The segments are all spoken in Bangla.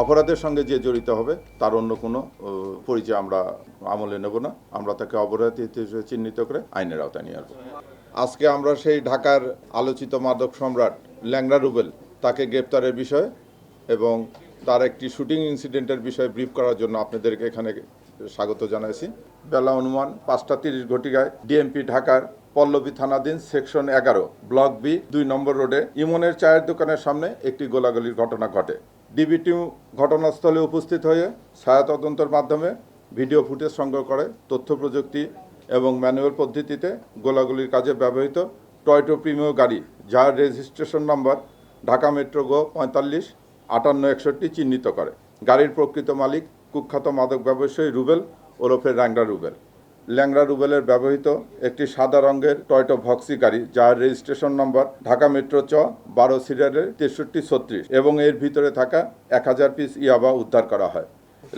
অপরাধের সঙ্গে যে জড়িত হবে তার অন্য কোনো পরিচয় আমরা আমলে নেব না। আমরা তাকে অপরাধী হিসেবে চিহ্নিত করে আইনের আওতায় নিয়ে আসবো। আজকে আমরা সেই ঢাকার আলোচিত মাদক সম্রাট ল্যাংড়া রুবেল তাকে গ্রেপ্তারের বিষয়ে এবং তার একটি শুটিং ইনসিডেন্টের বিষয়ে ব্রিফ করার জন্য আপনাদেরকে এখানে স্বাগত জানাইছি। বেলা অনুমান 5:30 ঘটিকায় ডিএমপি ঢাকার পল্লবী থানাধীন সেকশন 11 ব্লক বি 2 নম্বর রোডে ইমনের চায়ের দোকানের সামনে একটি গোলাগুলির ঘটনা ঘটে। ডিবি টিম ঘটনাস্থলে উপস্থিত হয়ে ছায়া তদন্তের মাধ্যমে ভিডিও ফুটেজ সংগ্রহ করে তথ্য প্রযুক্তি এবং ম্যানুয়াল পদ্ধতিতে গোলাগুলির কাজে ব্যবহৃত টয়োটা প্রিমিও গাড়ি যার রেজিস্ট্রেশন নম্বর ঢাকা মেট্রো গো 455861 চিহ্নিত করে। গাড়ির প্রকৃত মালিক কুখ্যাত মাদক ব্যবসায়ী রুবেল ওরফে ল্যাংড়া রুবেল। ল্যাংড়া রুবেলের ব্যবহৃত একটি সাদা রঙের টয়োটা ভক্সি গাড়ি যার রেজিস্ট্রেশন নম্বর ঢাকা মেট্রো চ 12 সিরিয়ালের 6336 এবং এর ভিতরে থাকা 1000 পিস ইয়াবা উদ্ধার করা হয়।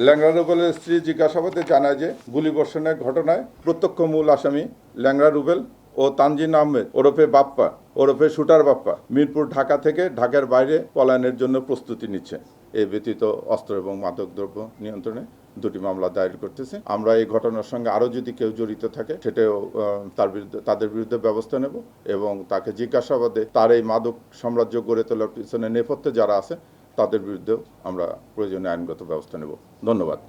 ল্যাংড়া রুবেলের স্ত্রী জিজ্ঞাসাবাদে জানায় যে গুলিবর্ষণের ঘটনায় প্রত্যক্ষ মূল আসামি ল্যাংড়া রুবেল ও তানজিন আহমেদ ওরফে বাপ্পা ওরফে শুটার বাপ্পা মিরপুর ঢাকা থেকে ঢাকার বাইরে পলায়নের জন্য প্রস্তুতি নিচ্ছে। এ ব্যতীত অস্ত্র এবং মাদকদ্রব্য নিয়ন্ত্রণে 2টি মামলা দায়ের করতেছে। আমরা এই ঘটনার সঙ্গে আরও যদি কেউ জড়িত থাকে সেটাও তাদের বিরুদ্ধে ব্যবস্থা নেব এবং তাকে জিজ্ঞাসাবাদে তার এই মাদক সাম্রাজ্য গড়ে তোলার পিছনে নেপথ্যে যারা আছে তাদের বিরুদ্ধেও আমরা প্রয়োজনীয় আইনগত ব্যবস্থা নেব। ধন্যবাদ।